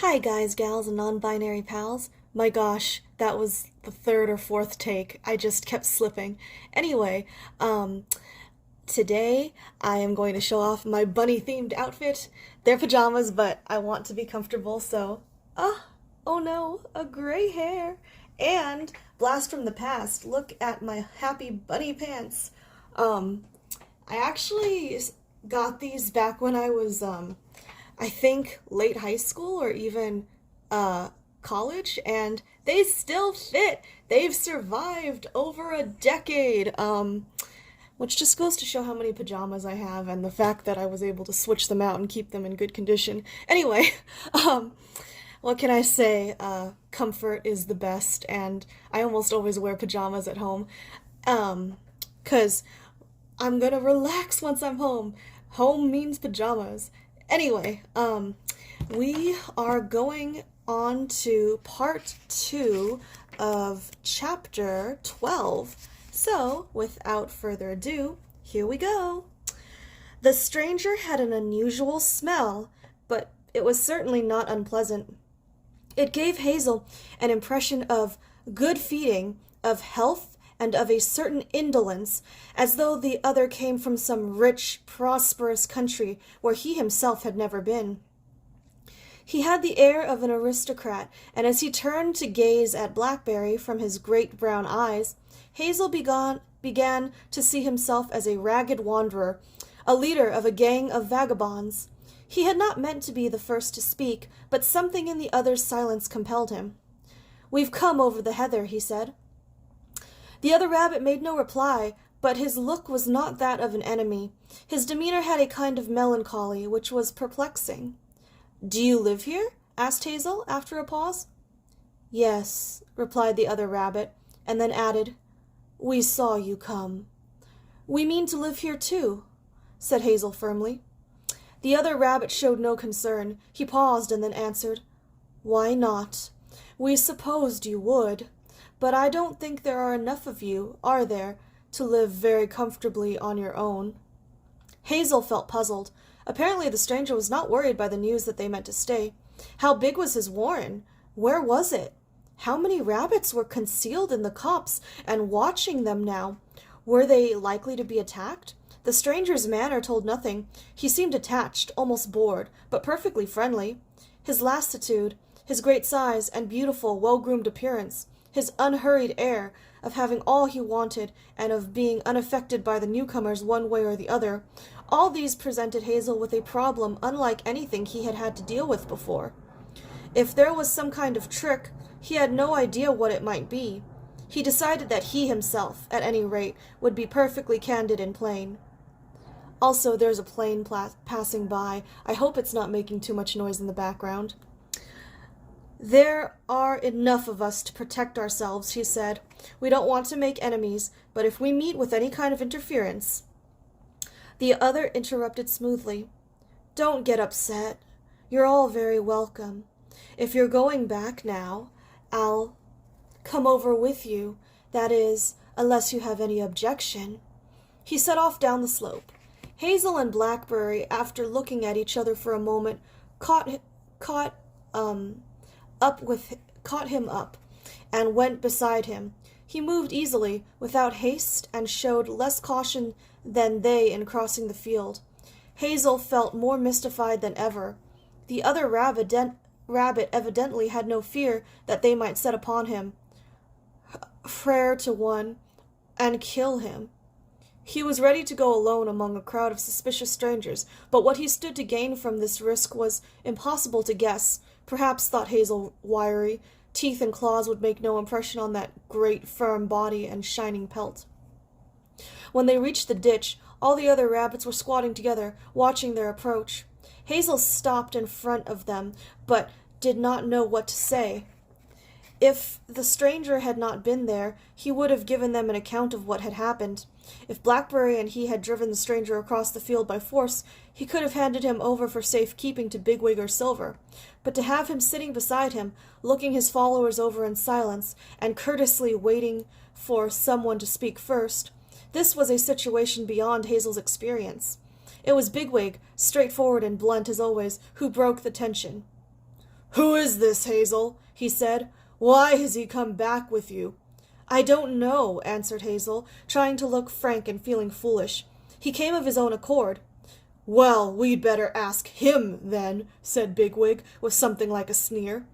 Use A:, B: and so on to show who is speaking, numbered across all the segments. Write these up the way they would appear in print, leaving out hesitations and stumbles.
A: Hi guys, gals, and non-binary pals. My gosh, that was the third or fourth take. I just kept slipping. Anyway, um, today I am going to show off my bunny-themed outfit. They're pajamas, but I want to be comfortable, so... oh no, a gray hair. And, blast from the past, look at my happy bunny pants. Um, I actually got these back when I was, I think late high school or even college, and they still fit. They've survived over a decade, which just goes to show how many pajamas I have and the fact that I was able to switch them out and keep them in good condition. Anyway, what can I say? Comfort is the best, and I almost always wear pajamas at home, 'cause I'm gonna relax once I'm home. Home means pajamas. Anyway, we are going on to part 2 of chapter 12. So, without further ado, here we go. The stranger had an unusual smell, but it was certainly not unpleasant. It gave Hazel an impression of good feeding, of health, and of a certain indolence, as though the other came from some rich, prosperous country where he himself had never been. He had the air of an aristocrat, and as he turned to gaze at Blackberry from his great brown eyes, Hazel began to see himself as a ragged wanderer, a leader of a gang of vagabonds. He had not meant to be the first to speak, but something in the other's silence compelled him. "We've come over the heather," he said. The other rabbit made no reply, but his look was not that of an enemy. His demeanor had a kind of melancholy, which was perplexing. "Do you live here?" asked Hazel, after a pause. "Yes," replied the other rabbit, and then added, "We saw you come." "We mean to live here too," said Hazel firmly. The other rabbit showed no concern. He paused and then answered, "Why not? We supposed you would. But I don't think there are enough of you, are there, to live very comfortably on your own?" Hazel felt puzzled. Apparently the stranger was not worried by the news that they meant to stay. How big was his warren? Where was it? How many rabbits were concealed in the copse and watching them now? Were they likely to be attacked? The stranger's manner told nothing. He seemed attached, almost bored, but perfectly friendly. His lassitude, his great size and beautiful, well-groomed appearance, his unhurried air of having all he wanted and of being unaffected by the newcomers one way or the other, all these presented Hazel with a problem unlike anything he had had to deal with before. If there was some kind of trick, he had no idea what it might be. He decided that he himself, at any rate, would be perfectly candid and plain. "Also, there's a plane passing by. I hope it's not making too much noise in the background." "There are enough of us to protect ourselves," he said. "We don't want to make enemies, but if we meet with any kind of interference—" The other interrupted smoothly. "Don't get upset. You're all very welcome. If you're going back now, I'll come over with you. That is, unless you have any objection." He set off down the slope. Hazel and Blackberry, after looking at each other for a moment, caught him up and went beside him. He moved easily, without haste, and showed less caution than they in crossing the field. Hazel felt more mystified than ever. The other rabbit evidently had no fear that they might set upon him, frere to one, and kill him. He was ready to go alone among a crowd of suspicious strangers, but what he stood to gain from this risk was impossible to guess. Perhaps, thought Hazel, wiry, teeth and claws would make no impression on that great firm body and shining pelt. When they reached the ditch, all the other rabbits were squatting together, watching their approach. Hazel stopped in front of them, but did not know what to say. If the stranger had not been there, he would have given them an account of what had happened. If Blackberry and he had driven the stranger across the field by force, he could have handed him over for safekeeping to Bigwig or Silver. But to have him sitting beside him, looking his followers over in silence, and courteously waiting for someone to speak first, this was a situation beyond Hazel's experience. It was Bigwig, straightforward and blunt as always, who broke the tension. "Who is this, Hazel?" he said. "Why has he come back with you?" "I don't know," answered Hazel, trying to look frank and feeling foolish. "He came of his own accord." "Well, we'd better ask him, then," said Bigwig, with something like a sneer.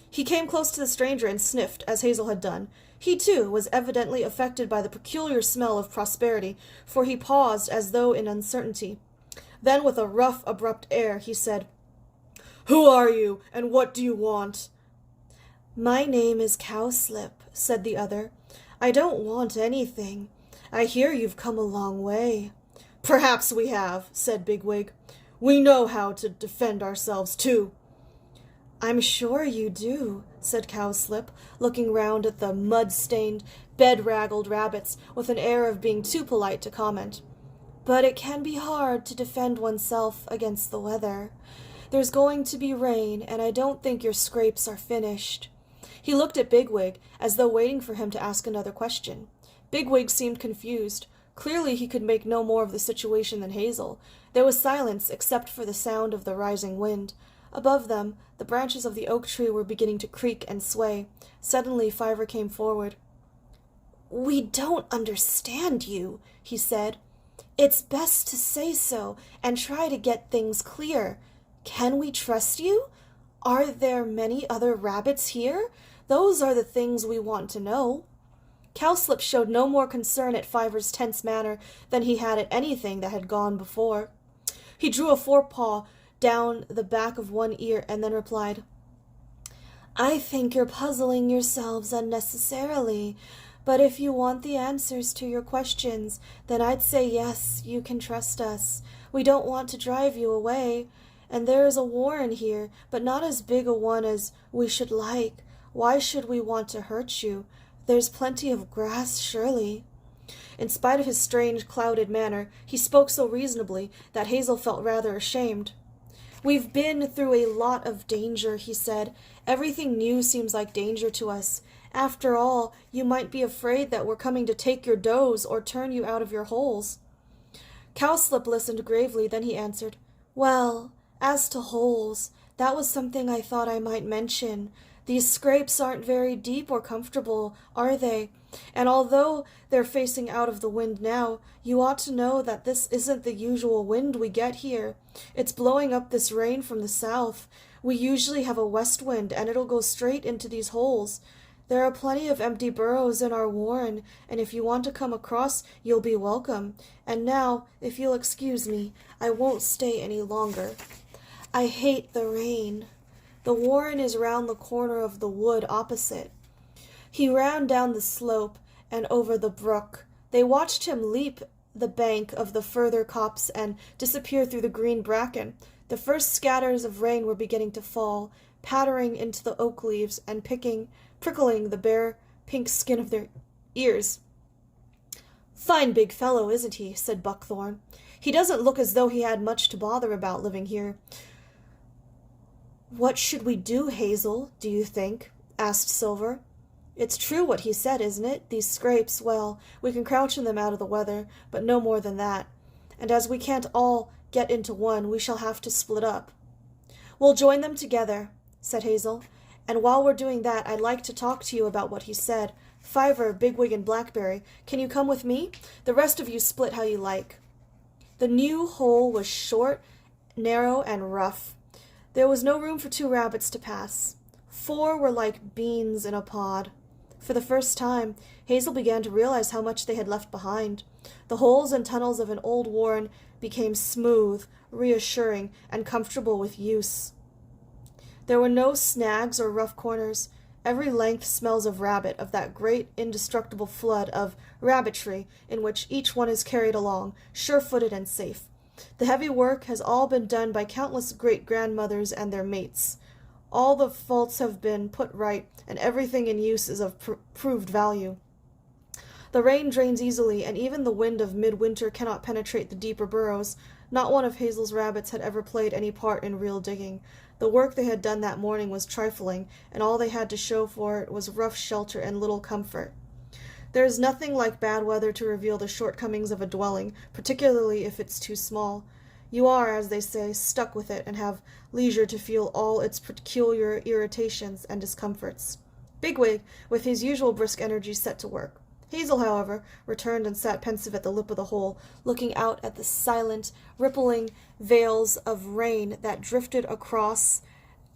A: He came close to the stranger and sniffed, as Hazel had done. He, too, was evidently affected by the peculiar smell of prosperity, for he paused as though in uncertainty. Then, with a rough, abrupt air, he said, "Who are you, and what do you want?" "My name is Cowslip," said the other. "I don't want anything. I hear you've come a long way." "Perhaps we have," said Bigwig. "We know how to defend ourselves, too." "I'm sure you do," said Cowslip, looking round at the mud-stained, bedraggled rabbits with an air of being too polite to comment. "But it can be hard to defend oneself against the weather. There's going to be rain, and I don't think your scrapes are finished." He looked at Bigwig, as though waiting for him to ask another question. Bigwig seemed confused. Clearly he could make no more of the situation than Hazel. There was silence, except for the sound of the rising wind. Above them, the branches of the oak tree were beginning to creak and sway. Suddenly Fiver came forward. "We don't understand you," he said. "It's best to say so, and try to get things clear. Can we trust you? Are there many other rabbits here? Those are the things we want to know." Cowslip showed no more concern at Fiver's tense manner than he had at anything that had gone before. He drew a forepaw down the back of one ear and then replied, "I think you're puzzling yourselves unnecessarily, but if you want the answers to your questions, then I'd say yes, you can trust us. We don't want to drive you away, and there is a warren here, but not as big a one as we should like. Why should we want to hurt you? There's plenty of grass, surely." In spite of his strange, clouded manner, he spoke so reasonably that Hazel felt rather ashamed. "We've been through a lot of danger," he said. "Everything new seems like danger to us. After all, you might be afraid that we're coming to take your doughs or turn you out of your holes." Cowslip listened gravely, then he answered, "Well, as to holes, that was something I thought I might mention. These scrapes aren't very deep or comfortable, are they? And although they're facing out of the wind now, you ought to know that this isn't the usual wind we get here. It's blowing up this rain from the south. We usually have a west wind, and it'll go straight into these holes. There are plenty of empty burrows in our warren, and if you want to come across, you'll be welcome. And now, if you'll excuse me, I won't stay any longer. I hate the rain. The warren is round the corner of the wood opposite." He ran down the slope and over the brook. They watched him leap the bank of the further copse and disappear through the green bracken. The first scatters of rain were beginning to fall, pattering into the oak leaves and prickling the bare pink skin of their ears. "Fine big fellow, isn't he?" said Buckthorn. "He doesn't look as though he had much to bother about living here." "What should we do, Hazel, do you think?" asked Silver. "It's true what he said, isn't it? These scrapes, well, we can crouch in them out of the weather, but no more than that. And as we can't all get into one, we shall have to split up." "We'll join them together," said Hazel. "And while we're doing that, I'd like to talk to you about what he said. Fiver, Bigwig, and Blackberry, can you come with me? The rest of you split how you like." The new hole was short, narrow, and rough. There was no room for 2 rabbits to pass. 4 were like beans in a pod. For the first time, Hazel began to realize how much they had left behind. The holes and tunnels of an old warren became smooth, reassuring, and comfortable with use. There were no snags or rough corners. Every length smells of rabbit, of that great indestructible flood of rabbitry in which each one is carried along, sure-footed and safe. The heavy work has all been done by countless great-grandmothers and their mates. All the faults have been put right, and everything in use is of proved value. The rain drains easily, and even the wind of midwinter cannot penetrate the deeper burrows. Not one of Hazel's rabbits had ever played any part in real digging. The work they had done that morning was trifling, and all they had to show for it was rough shelter and little comfort. There is nothing like bad weather to reveal the shortcomings of a dwelling, particularly if it's too small. You are, as they say, stuck with it and have leisure to feel all its peculiar irritations and discomforts. Bigwig, with his usual brisk energy, set to work. Hazel, however, returned and sat pensive at the lip of the hole, looking out at the silent, rippling veils of rain that drifted across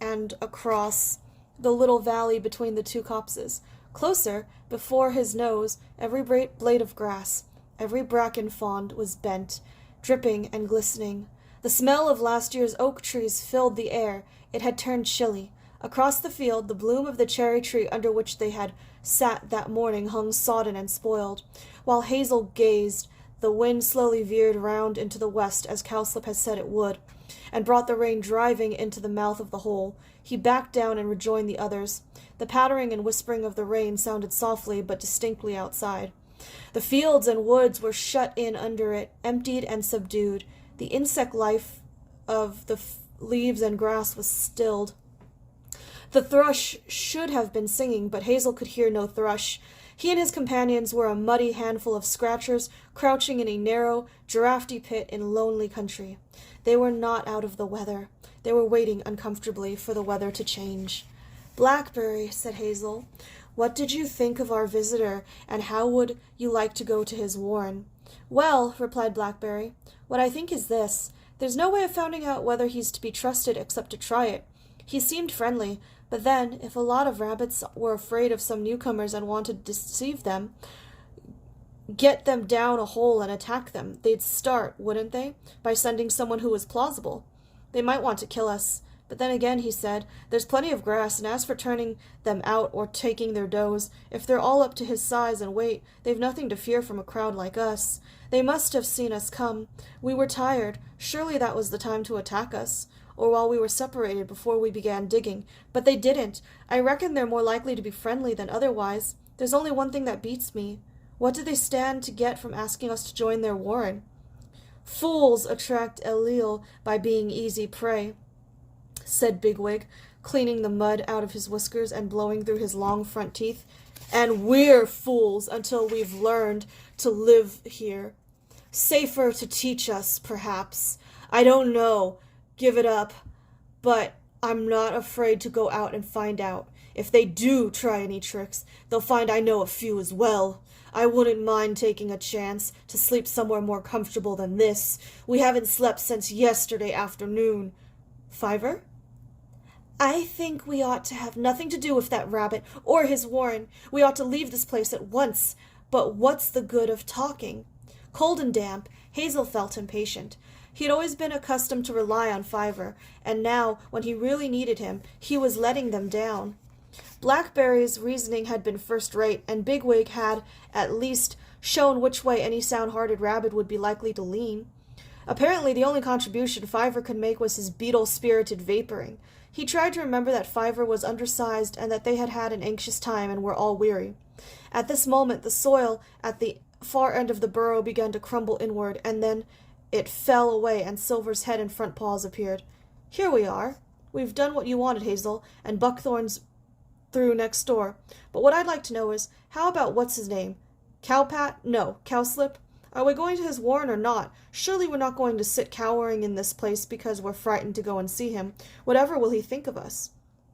A: and across the little valley between the two copses. Closer, before his nose, every blade of grass, every bracken frond was bent, dripping and glistening. The smell of last year's oak trees filled the air. It had turned chilly. Across the field, the bloom of the cherry tree under which they had sat that morning hung sodden and spoiled. While Hazel gazed, the wind slowly veered round into the west, as Cowslip had said it would, and brought the rain driving into the mouth of the hole. He backed down and rejoined the others. The pattering and whispering of the rain sounded softly but distinctly outside. The fields and woods were shut in under it, emptied and subdued. The insect life of the leaves and grass was stilled. The thrush should have been singing, but Hazel could hear no thrush. He and his companions were a muddy handful of scratchers, crouching in a narrow, draughty pit in lonely country. They were not out of the weather. They were waiting uncomfortably for the weather to change. "Blackberry," said Hazel, "what did you think of our visitor, and how would you like to go to his warren?" "Well," replied Blackberry, "what I think is this. There's no way of finding out whether he's to be trusted except to try it. He seemed friendly, but then, if a lot of rabbits were afraid of some newcomers and wanted to deceive them, get them down a hole and attack them, they'd start, wouldn't they, by sending someone who was plausible? They might want to kill us. But then again, he said, there's plenty of grass, and as for turning them out or taking their does, if they're all up to his size and weight, they've nothing to fear from a crowd like us. They must have seen us come. We were tired. Surely that was the time to attack us. Or while we were separated before we began digging. But they didn't. I reckon they're more likely to be friendly than otherwise. There's only one thing that beats me. What do they stand to get from asking us to join their warren? Fools attract Elil by being easy prey, said Bigwig, cleaning the mud out of his whiskers and blowing through his long front teeth. And we're fools until we've learned to live here. Safer to teach us, perhaps. I don't know. Give it up. But I'm not afraid to go out and find out. If they do try any tricks, they'll find I know a few as well. I wouldn't mind taking a chance to sleep somewhere more comfortable than this. We haven't slept since yesterday afternoon. Fiver? I think we ought to have nothing to do with that rabbit or his warren. We ought to leave this place at once. But what's the good of talking? Cold and damp, Hazel felt impatient. He had always been accustomed to rely on Fiver, and now, when he really needed him, he was letting them down. Blackberry's reasoning had been first-rate, and Bigwig had, at least, shown which way any sound-hearted rabbit would be likely to lean. Apparently the only contribution Fiver could make was his beetle-spirited vaporing. He tried to remember that Fiver was undersized and that they had had an anxious time and were all weary. At this moment the soil at the far end of the burrow began to crumble inward, and then it fell away, and Silver's head and front paws appeared. "Here we are. We've done what you wanted, Hazel, and Buckthorn's through next door. But what I'd like to know is, how about what's-his-name? Cowpat? No, Cowslip? Are we going to his warren or not? Surely we're not going to sit cowering in this place because we're frightened to go and see him. Whatever will he think of us?"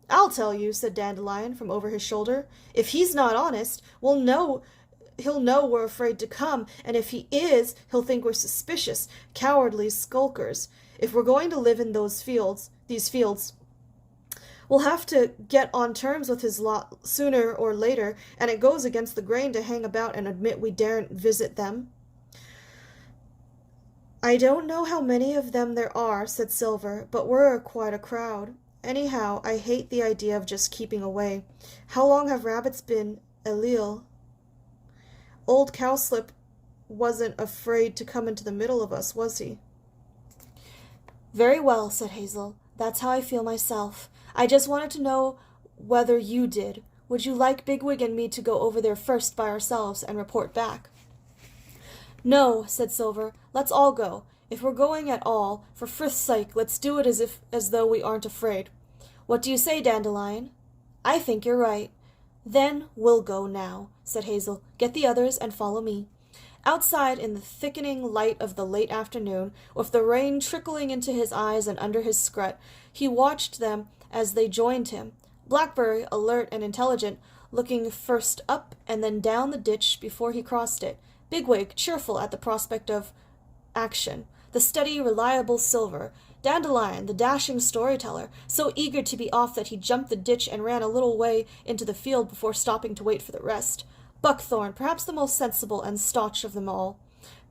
A: "I'll tell you," said Dandelion from over his shoulder. "If he's not honest, he'll know we're afraid to come, and if he is, he'll think we're suspicious, cowardly skulkers. If we're going to live in these fields, we'll have to get on terms with his lot sooner or later, and it goes against the grain to hang about and admit we daren't visit them." "I don't know how many of them there are," said Silver, "but we're quite a crowd. Anyhow, I hate the idea of just keeping away. How long have rabbits been Elil? Old Cowslip wasn't afraid to come into the middle of us, was he?" "Very well," said Hazel. "That's how I feel myself. I just wanted to know whether you did. Would you like Bigwig and me to go over there first by ourselves and report back?" "No," said Silver. "Let's all go. If we're going at all, for frith's sake, let's do it as though we aren't afraid. What do you say, Dandelion?" "I think you're right." "Then we'll go now," said Hazel. "Get the others and follow me." Outside, in the thickening light of the late afternoon, with the rain trickling into his eyes and under his skirt, he watched them as they joined him. Blackberry, alert and intelligent, looking first up and then down the ditch before he crossed it. Bigwig, cheerful at the prospect of action. The steady, reliable Silver. Dandelion, the dashing storyteller, so eager to be off that he jumped the ditch and ran a little way into the field before stopping to wait for the rest. Buckthorn, perhaps the most sensible and staunch of them all.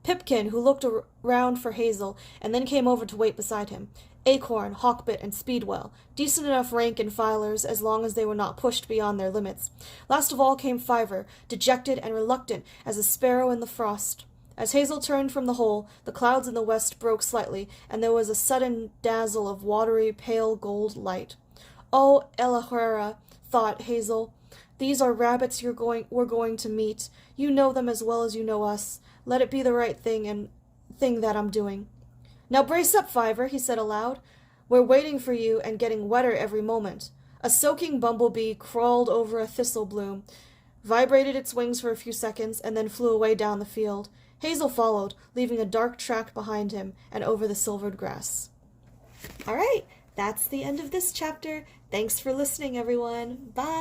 A: Pipkin, who looked around for Hazel, and then came over to wait beside him. Acorn, Hawkbit, and Speedwell, decent enough rank and filers as long as they were not pushed beyond their limits. Last of all came Fiver, dejected and reluctant as a sparrow in the frost. As Hazel turned from the hole, the clouds in the west broke slightly, and there was a sudden dazzle of watery, pale gold light. "Oh, Elahuera," thought Hazel, "these are rabbits we're going to meet. You know them as well as you know us. Let it be the right thing that I'm doing." "Now brace up, Fiver," he said aloud. "We're waiting for you and getting wetter every moment." A soaking bumblebee crawled over a thistle bloom, vibrated its wings for a few seconds, and then flew away down the field. Hazel followed, leaving a dark track behind him and over the silvered grass. All right, that's the end of this chapter. Thanks for listening, everyone. Bye!